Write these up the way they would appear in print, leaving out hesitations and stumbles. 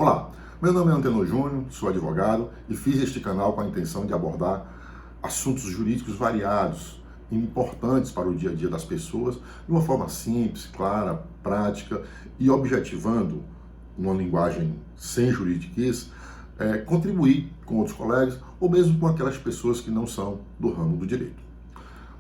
Olá, meu nome é Antenor Júnior, sou advogado e fiz este canal com a intenção de abordar assuntos jurídicos variados e importantes para o dia a dia das pessoas de uma forma simples, clara, prática e objetivando uma linguagem sem juridiquês, contribuir com outros colegas ou mesmo com aquelas pessoas que não são do ramo do direito.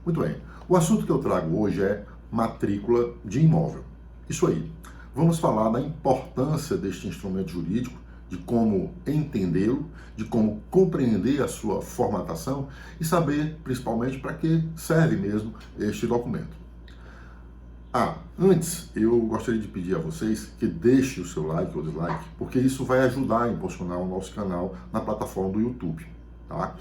Muito bem, o assunto que eu trago hoje é matrícula de imóvel. Isso aí. Vamos falar da importância deste instrumento jurídico, de como entendê-lo, de como compreender a sua formatação e saber, principalmente, para que serve mesmo este documento. Antes, eu gostaria de pedir a vocês que deixem o seu like ou dislike, porque isso vai ajudar a impulsionar o nosso canal na plataforma do YouTube, tá?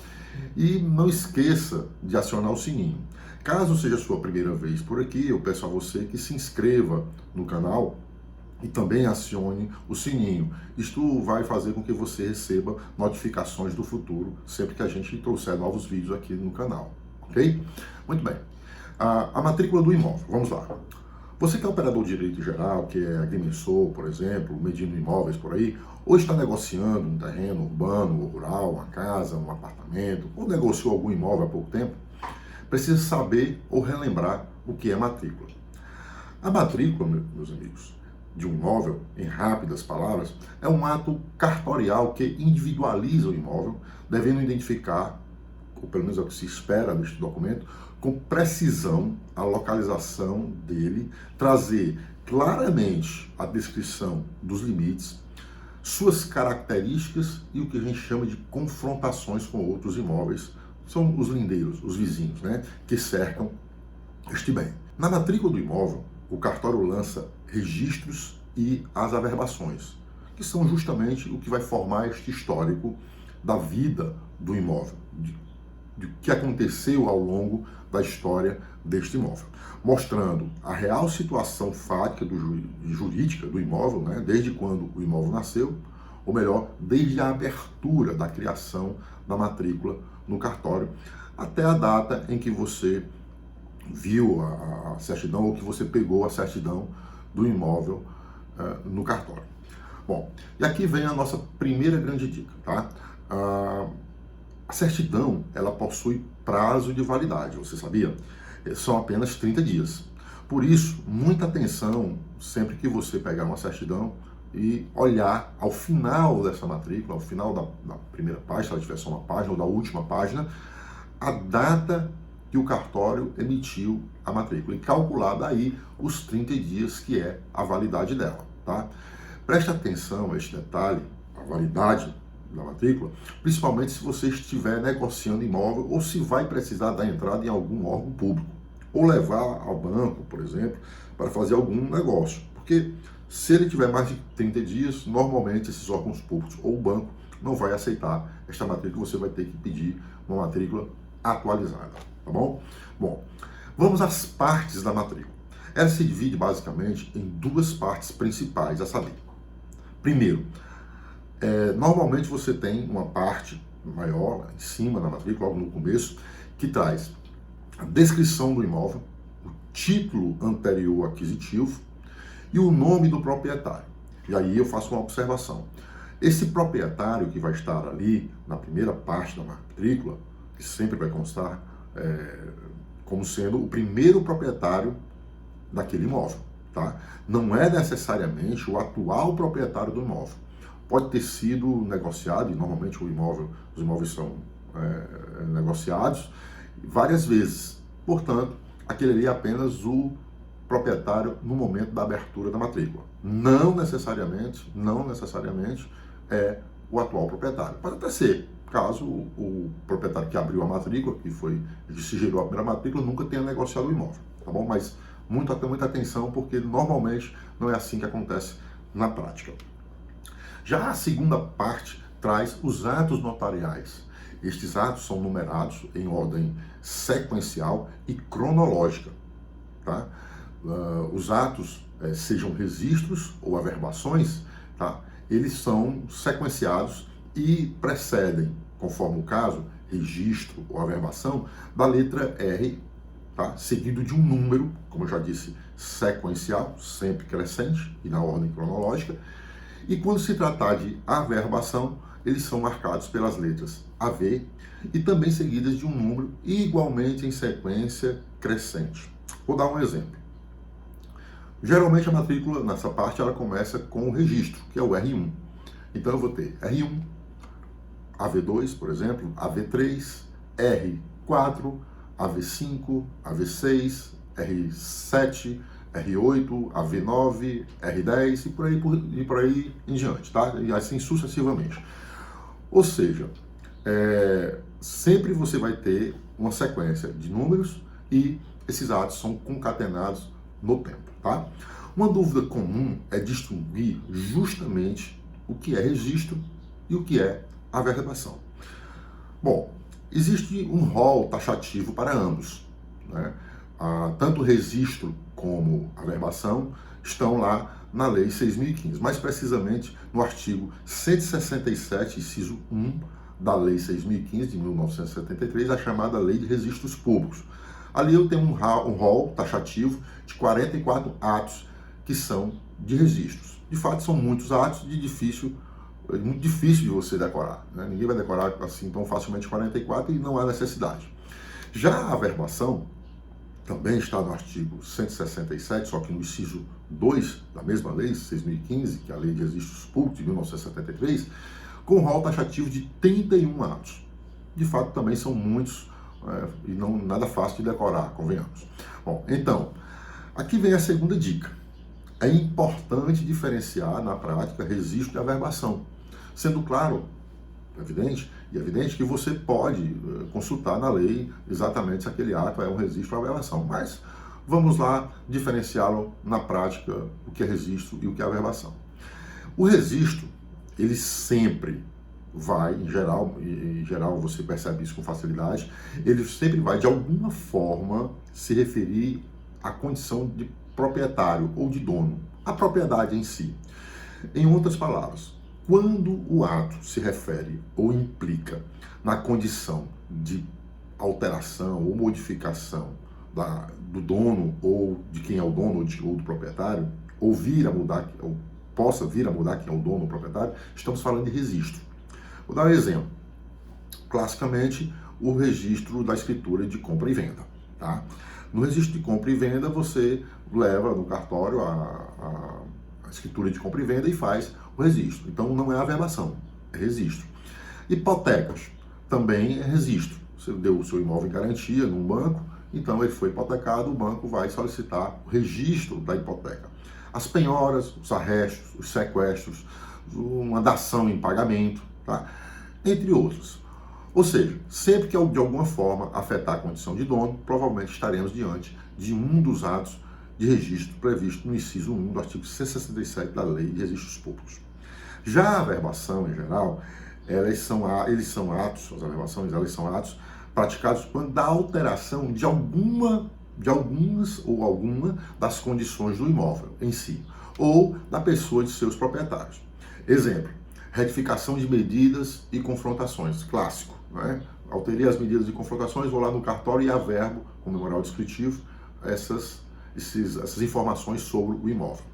E não esqueça de acionar o sininho. Caso seja a sua primeira vez por aqui, eu peço a você que se inscreva no canal e também acione o sininho. Isto vai fazer com que você receba notificações do futuro, sempre que a gente trouxer novos vídeos aqui no canal, ok? Muito bem. A matrícula do imóvel, vamos lá. Você que é operador de direito geral, que é agrimensor, por exemplo, medindo imóveis por aí, ou está negociando um terreno urbano ou rural, uma casa, um apartamento, ou negociou algum imóvel há pouco tempo, precisa saber ou relembrar o que é matrícula. A matrícula, meus amigos, de um imóvel, em rápidas palavras, é um ato cartorial que individualiza o imóvel, devendo identificar, ou pelo menos é o que se espera neste documento, com precisão a localização dele, trazer claramente a descrição dos limites, suas características e o que a gente chama de confrontações com outros imóveis. São os lindeiros, os vizinhos, né, que cercam este bem. Na matrícula do imóvel, o cartório lança registros e as averbações, que são justamente o que vai formar este histórico da vida do imóvel, de que aconteceu ao longo da história deste imóvel, mostrando a real situação fática jurídica do imóvel, né, desde quando o imóvel nasceu, ou melhor, desde a abertura da criação da matrícula no cartório, até a data em que você viu a certidão ou que você pegou a certidão do imóvel no cartório. Bom, e aqui vem a nossa primeira grande dica, tá? A certidão, ela possui prazo de validade, você sabia? São apenas 30 dias. Por isso, muita atenção sempre que você pegar uma certidão e olhar ao final dessa matrícula, ao final da primeira página, se ela tiver só uma página, ou da última página, a data que o cartório emitiu a matrícula e calcular daí os 30 dias que é a validade dela, tá? Preste atenção a este detalhe, a validade da matrícula, principalmente se você estiver negociando imóvel ou se vai precisar dar entrada em algum órgão público ou levar ao banco, por exemplo, para fazer algum negócio, porque se ele tiver mais de 30 dias, normalmente esses órgãos públicos ou o banco não vai aceitar esta matrícula, você vai ter que pedir uma matrícula atualizada, tá bom? Bom, vamos às partes da matrícula. Ela se divide basicamente em duas partes principais, a saber. Primeiro, normalmente você tem uma parte maior em cima da matrícula, logo no começo, que traz a descrição do imóvel, o título anterior aquisitivo e o nome do proprietário. E aí eu faço uma observação. Esse proprietário que vai estar ali na primeira parte da matrícula, que sempre vai constar como sendo o primeiro proprietário daquele imóvel, tá? Não é necessariamente o atual proprietário do imóvel. Pode ter sido negociado, e normalmente os imóveis são negociados várias vezes. Portanto, aquele ali é apenas o proprietário no momento da abertura da matrícula. Não necessariamente é o atual proprietário. Pode até ser, caso o proprietário que abriu a matrícula, que se gerou a primeira matrícula, nunca tenha negociado o imóvel, tá bom? Mas muita atenção, porque normalmente não é assim que acontece na prática. Já a segunda parte traz os atos notariais. Estes atos são numerados em ordem sequencial e cronológica, tá? Os atos, sejam registros ou averbações, tá? Eles são sequenciados e precedem, conforme o caso, registro ou averbação, da letra R, tá? Seguido de um número, como eu já disse, sequencial, sempre crescente e na ordem cronológica, E quando se tratar de averbação, eles são marcados pelas letras AV e também seguidas de um número igualmente em sequência crescente. Vou dar um exemplo. Geralmente a matrícula, nessa parte, ela começa com o registro, que é o R1. Então eu vou ter R1, AV2, por exemplo, AV3, R4, AV5, AV6, R7, R8, AV9, R10 e por aí em diante, tá? E assim sucessivamente. Ou seja, sempre você vai ter uma sequência de números e esses atos são concatenados no tempo, tá? Uma dúvida comum é distinguir justamente o que é registro e o que é averbação. Bom, existe um rol taxativo para ambos, né? Tanto o registro como a averbação estão lá na Lei 6.015, mais precisamente no artigo 167, inciso 1 da Lei 6.015 de 1973, a chamada Lei de Registros Públicos. Ali eu tenho um rol taxativo de 44 atos que são de registros. De fato, são muitos atos muito difícil de você decorar, né? Ninguém vai decorar assim tão facilmente 44 e não há necessidade. Já a averbação também está no artigo 167, só que no inciso 2 da mesma lei, 6.015, que é a Lei de Registros Públicos de 1973, com um rol taxativo de 31 atos. De fato, também são muitos e não nada fácil de decorar, convenhamos. Bom, então, aqui vem a segunda dica. É importante diferenciar na prática registro e averbação, sendo claro, evidente que você pode consultar na lei exatamente se aquele ato é um registro ou averbação, mas vamos lá diferenciá-lo na prática, o que é registro e o que é averbação. O registro, ele sempre vai, em geral você percebe isso com facilidade, ele sempre vai de alguma forma se referir à condição de proprietário ou de dono, a propriedade em si. Em outras palavras, quando o ato se refere ou implica na condição de alteração ou modificação do dono ou de quem é o dono ou do proprietário, ou possa vir a mudar quem é o dono ou proprietário, estamos falando de registro. Vou dar um exemplo. Classicamente, o registro da escritura de compra e venda. Tá? No registro de compra e venda, você leva no cartório a escritura de compra e venda e faz o registro. Então, não é averbação, é registro. Hipotecas também é registro. Você deu o seu imóvel em garantia num banco, então ele foi hipotecado, o banco vai solicitar o registro da hipoteca. As penhoras, os arrestos, os sequestros, uma dação em pagamento, tá? Entre outros. Ou seja, sempre que de alguma forma afetar a condição de dono, provavelmente estaremos diante de um dos atos de registro previsto no inciso 1 do artigo 167 da Lei de Registros Públicos. Já a averbação, em geral, as averbações são atos praticados quando dá alteração de alguma das condições do imóvel em si, ou da pessoa de seus proprietários. Exemplo, retificação de medidas e confrontações, clássico, né? Alterei as medidas e confrontações, vou lá no cartório e averbo, com memorial descritivo, essas informações sobre o imóvel.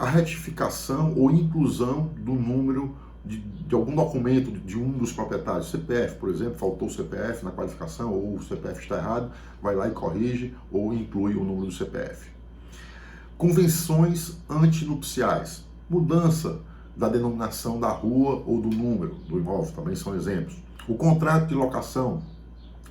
A retificação ou inclusão do número de algum documento de um dos proprietários, CPF, por exemplo, faltou o CPF na qualificação, ou o CPF está errado, vai lá e corrige, ou inclui o número do CPF. Convenções antinupciais, mudança da denominação da rua ou do número do imóvel, também são exemplos. O contrato de locação,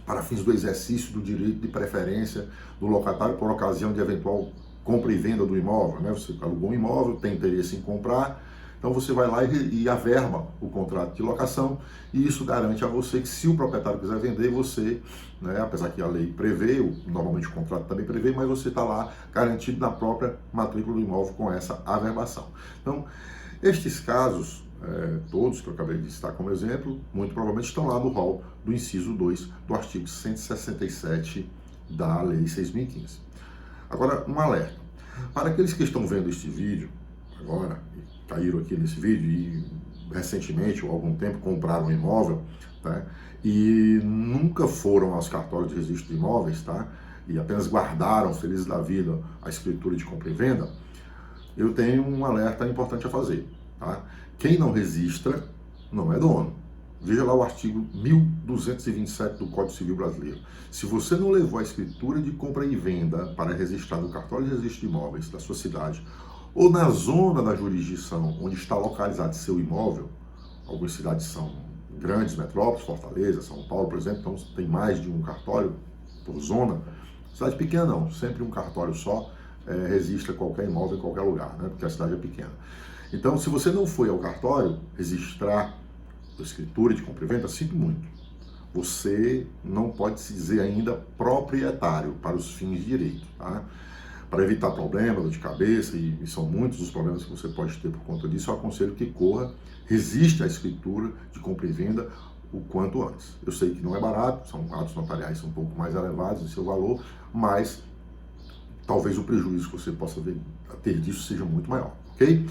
para fins do exercício do direito de preferência do locatário por ocasião de eventual compra e venda do imóvel, né? Você alugou um imóvel, tem interesse em comprar, então você vai lá e averba o contrato de locação, e isso garante a você que, se o proprietário quiser vender, você, né, apesar que a lei prevê, normalmente o contrato também prevê, mas você está lá garantido na própria matrícula do imóvel com essa averbação. Então, estes casos, todos que eu acabei de citar como exemplo, muito provavelmente estão lá no rol do inciso 2 do artigo 167 da Lei 6.015. Agora, um alerta. Para aqueles que estão vendo este vídeo agora, caíram aqui nesse vídeo e recentemente ou há algum tempo compraram um imóvel, tá? E nunca foram aos cartórios de registro de imóveis, tá? E apenas guardaram, felizes da vida, a escritura de compra e venda, eu tenho um alerta importante a fazer. Tá? Quem não registra não é dono. Veja lá o artigo 1227 do Código Civil Brasileiro. Se você não levou a escritura de compra e venda para registrar no cartório de registro de imóveis da sua cidade ou na zona da jurisdição onde está localizado seu imóvel, algumas cidades são grandes metrópoles, Fortaleza, São Paulo, por exemplo, então tem mais de um cartório por zona. Cidade pequena não, sempre um cartório só registra qualquer imóvel em qualquer lugar, né? Porque a cidade é pequena. Então, se você não foi ao cartório registrar a escritura de compra e venda, sinto muito. Você não pode se dizer ainda proprietário para os fins de direito, tá? Para evitar problemas, dor de cabeça, e são muitos os problemas que você pode ter por conta disso, eu aconselho que corra, resista à escritura de compra e venda o quanto antes. Eu sei que não é barato, são atos notariais um pouco mais elevados em seu valor, mas talvez o prejuízo que você possa ter disso seja muito maior, ok?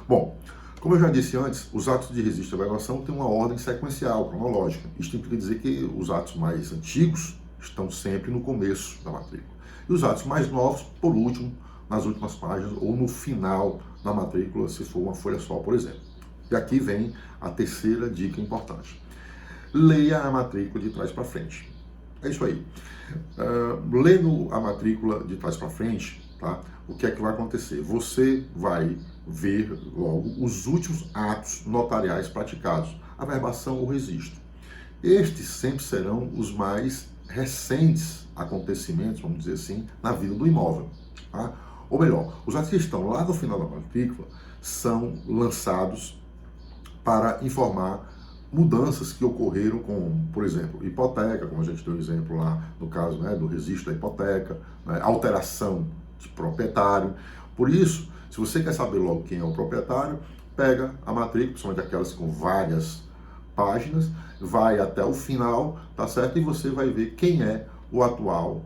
Bom, como eu já disse antes, os atos de registro e elevação têm uma ordem sequencial, cronológica. Isto implica dizer que os atos mais antigos estão sempre no começo da matrícula. E os atos mais novos, por último, nas últimas páginas ou no final da matrícula, se for uma folha só, por exemplo. E aqui vem a terceira dica importante. Leia a matrícula de trás para frente. É isso aí. Lendo a matrícula de trás para frente, tá? O que é que vai acontecer? Você vai ver logo os últimos atos notariais praticados, a verbação ou registro. Estes sempre serão os mais recentes acontecimentos, vamos dizer assim, na vida do imóvel. Tá? Ou melhor, os atos que estão lá no final da matrícula são lançados para informar mudanças que ocorreram com, por exemplo, hipoteca, como a gente deu exemplo lá no caso, né, do registro da hipoteca, né, alteração de proprietário. Por isso, se você quer saber logo quem é o proprietário, pega a matrícula, principalmente aquelas com várias páginas, vai até o final, tá certo? E você vai ver quem é o atual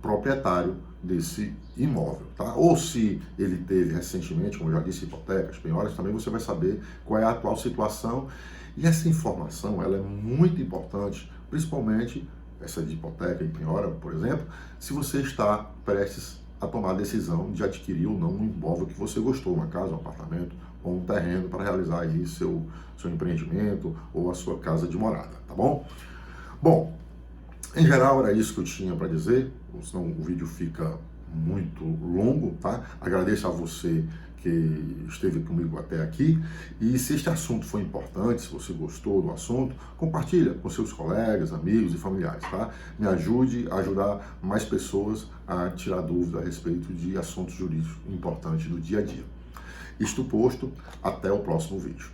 proprietário desse imóvel, tá? Ou se ele teve recentemente, como eu já disse, hipotecas, penhoras, também você vai saber qual é a atual situação. E essa informação, ela é muito importante, principalmente essa de hipoteca e penhora, por exemplo, se você está prestes a tomar a decisão de adquirir ou não um imóvel que você gostou, uma casa, um apartamento ou um terreno para realizar aí seu empreendimento ou a sua casa de morada, tá bom? Bom, em geral era isso que eu tinha para dizer, senão o vídeo fica muito longo, tá? Agradeço a você que esteve comigo até aqui, e se este assunto foi importante, se você gostou do assunto, compartilha com seus colegas, amigos e familiares, tá? Me ajude a ajudar mais pessoas a tirar dúvida a respeito de assuntos jurídicos importantes do dia a dia. Isto posto, até o próximo vídeo.